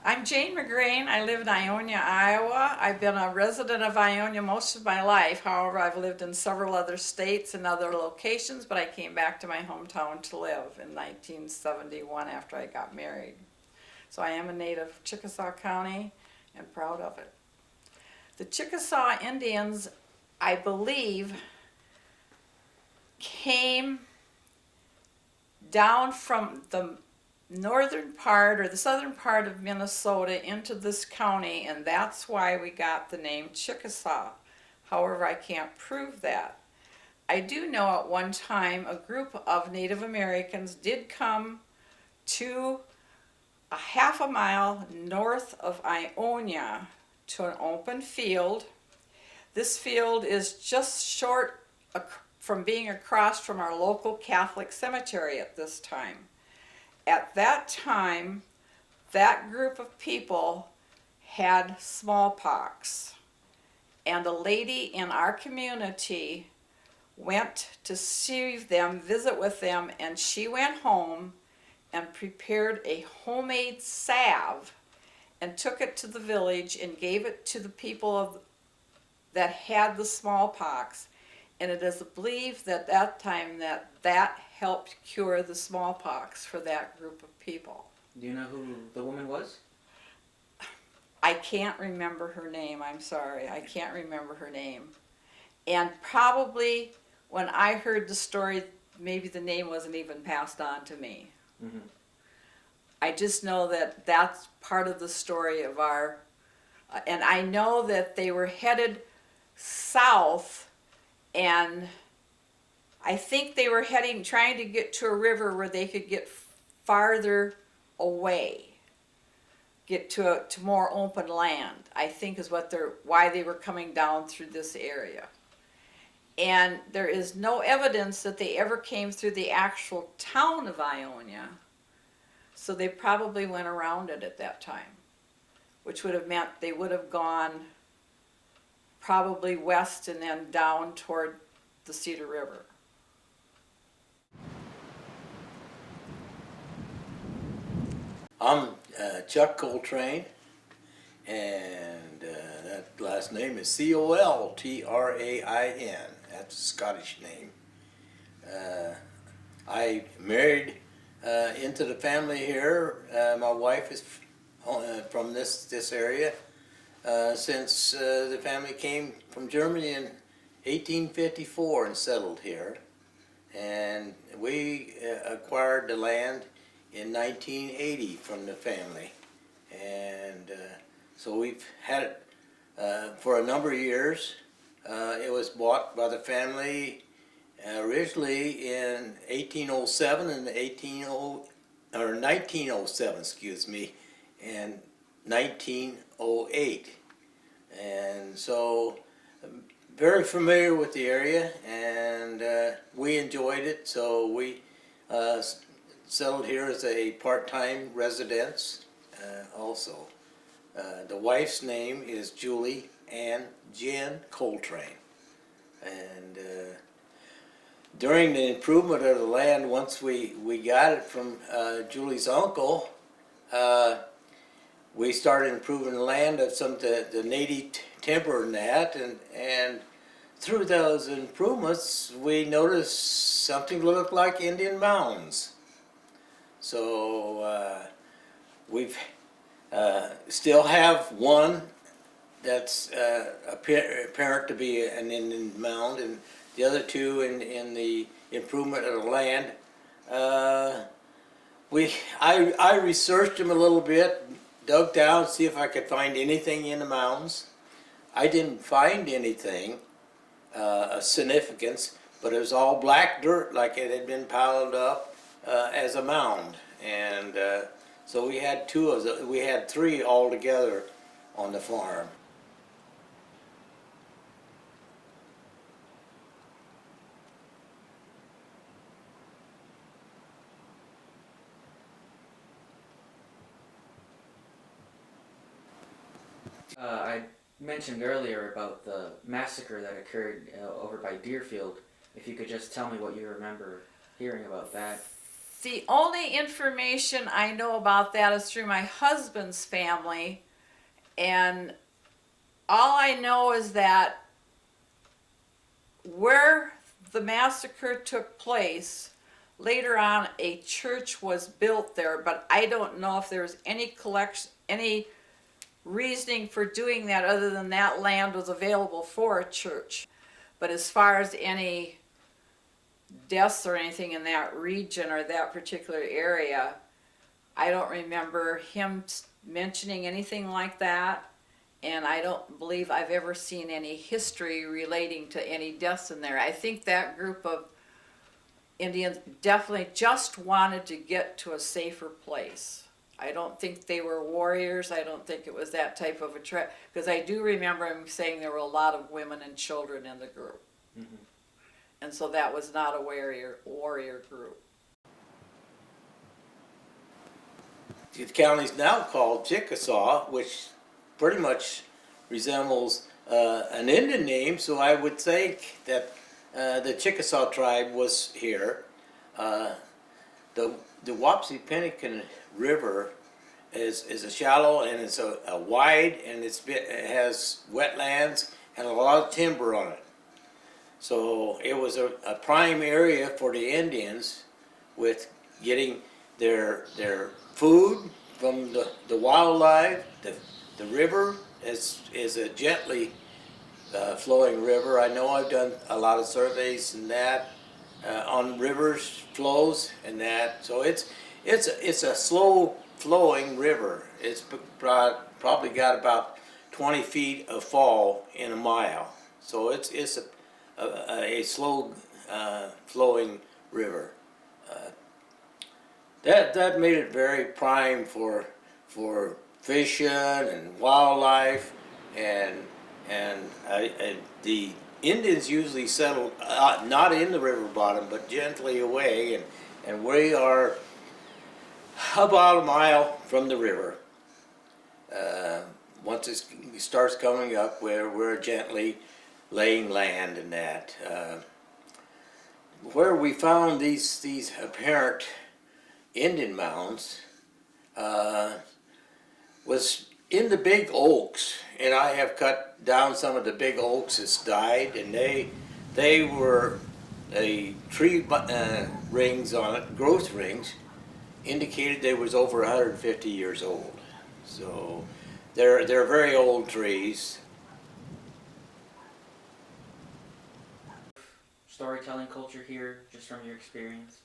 I'm Jane McGrain. I live in Ionia, Iowa. I've been a resident of Ionia most of my life. However, I've lived in several other states and other locations, but I came back to my hometown to live in 1971 after I got married. So I am a native of Chickasaw County and proud of it. The Chickasaw Indians, I believe, came down from the northern part or the southern part of Minnesota into this county, and that's why we got the name Chickasaw. However, I can't prove that. I do know at one time a group of Native Americans did come to a half a mile north of Ionia to an open field. This field is just short from being across from our local Catholic cemetery at this time. At that time, that group of people had smallpox, and a lady in our community went to see them, visit with them, and she went home and prepared a homemade salve and took it to the village and gave it to the people that had the smallpox. And it is believed that that time that helped cure the smallpox for that group of people. Do you know who the woman was? I can't remember her name, I'm sorry. I can't remember her name. And probably when I heard the story, maybe the name wasn't even passed on to me. Mm-hmm. I just know that that's part of the story of our, and I know that they were headed south, and I think they were trying to get to a river where they could get farther away, get to more open land, I think is why they were coming down through this area. And there is no evidence that they ever came through the actual town of Ionia, so they probably went around it at that time, which would have meant they would have gone probably west and then down toward the Cedar River. I'm Chuck Coltrane, and that last name is Coltrain. That's a Scottish name. I married into the family here. My wife is from this area since the family came from Germany in 1854 and settled here. And we acquired the land in 1980 from the family, and so we've had it for a number of years. It was bought by the family originally in 1807 and 1907, excuse me, and 1908, and so very familiar with the area, and we enjoyed it. So we settled here as a part-time residence also. The wife's name is Julie Ann Jen Coltrane. And during the improvement of the land, once we got it from Julie's uncle, we started improving the land of some of the native timber and that, and through those improvements we noticed something that looked like Indian mounds. So we've still have one that's apparent to be an Indian mound, and the other two in the improvement of the land. I researched them a little bit, dug down, see if I could find anything in the mounds. I didn't find anything of significance, but it was all black dirt, like it had been piled up as a mound. And so we had we had three altogether on the farm. I mentioned earlier about the massacre that occurred over by Deerfield. If you could just tell me what you remember hearing about that. The only information I know about that is through my husband's family, and all I know is that where the massacre took place, later on a church was built there, but I don't know if there was any reasoning for doing that other than that land was available for a church. But as far as any deaths or anything in that region or that particular area, I don't remember him mentioning anything like that. And I don't believe I've ever seen any history relating to any deaths in there. I think that group of Indians definitely just wanted to get to a safer place. I don't think they were warriors. I don't think it was that type of a trip. Because I do remember him saying there were a lot of women and children in the group. Mm-hmm. And so that was not a warrior group. The county's now called Chickasaw, which pretty much resembles an Indian name, so I would think that the Chickasaw tribe was here. The Wapsipinicon River is a shallow and it's a wide, and it has wetlands and a lot of timber on it. So it was a prime area for the Indians with getting their food from the wildlife. The river is a gently flowing river. I know I've done a lot of surveys and that on rivers flows and that. So it's a slow flowing river. It's probably got about 20 feet of fall in a mile. So it's a slow flowing river. That made it very prime for fishing and wildlife, and the Indians usually settled not in the river bottom but gently away, and we are about a mile from the river. Once it starts coming up, we're gently laying land and that. Where we found these apparent Indian mounds was in the big oaks, and I have cut down some of the big oaks that's died, and they were a tree rings on it, growth rings, indicated they was over 150 years old. So they're very old trees. Storytelling culture here, just from your experience?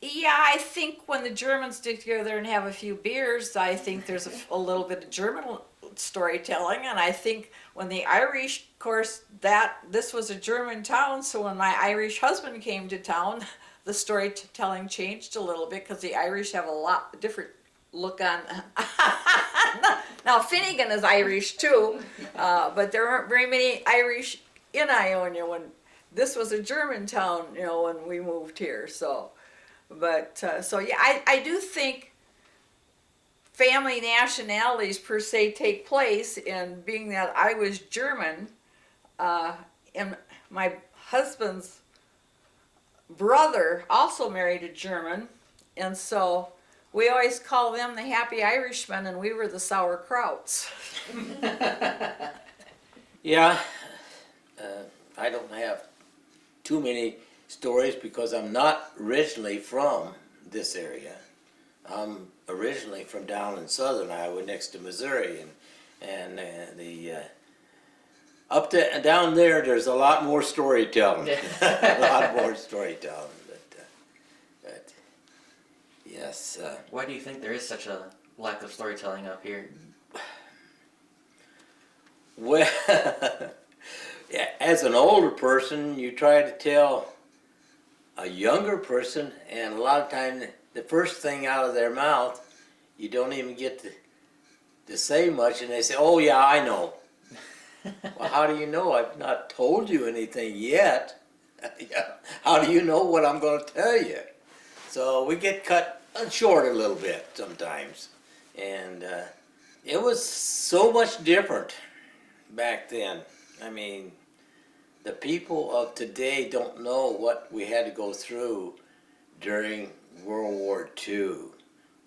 Yeah, I think when the Germans stick together and have a few beers, I think there's a little bit of German storytelling. And I think when the Irish, of course, this was a German town, so when my Irish husband came to town, the storytelling changed a little bit because the Irish have a lot different look on. Now Finnegan is Irish too, but there aren't very many Irish in Ionia when this was a German town, when we moved here. So yeah, I do think family nationalities per se take place, and being that I was German, and my husband's brother also married a German, and so we always call them the happy Irishmen, and we were the sauerkrauts. Yeah, I don't have too many stories because I'm not originally from this area. I'm originally from down in southern Iowa next to Missouri, and down there's a lot more storytelling. A lot more storytelling, but yes. Why do you think there is such a lack of storytelling up here? Well, yeah, as an older person, you try to tell a younger person, and a lot of times the first thing out of their mouth, you don't even get to say much, and they say, "Oh yeah, I know." Well, how do you know? I've not told you anything yet. How do you know what I'm going to tell you? So we get cut short a little bit sometimes, and it was so much different back then. I mean, the people of today don't know what we had to go through during World War II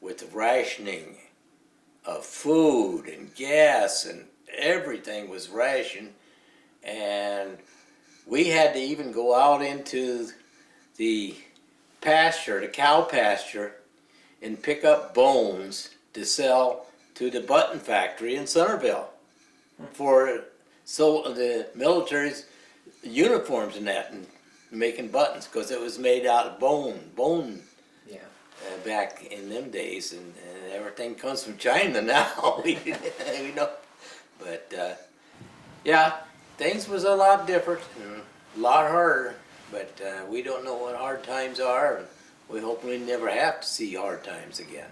with the rationing of food and gas and everything was rationed, and we had to even go out into the pasture, the cow pasture, and pick up bones to sell to the button factory in Centerville for the military's uniforms and that, and making buttons, because it was made out of bone Yeah. back in them days, and everything comes from China now. we know, but yeah, things was a lot different and a lot harder. But we don't know what hard times are, and we hope we never have to see hard times again.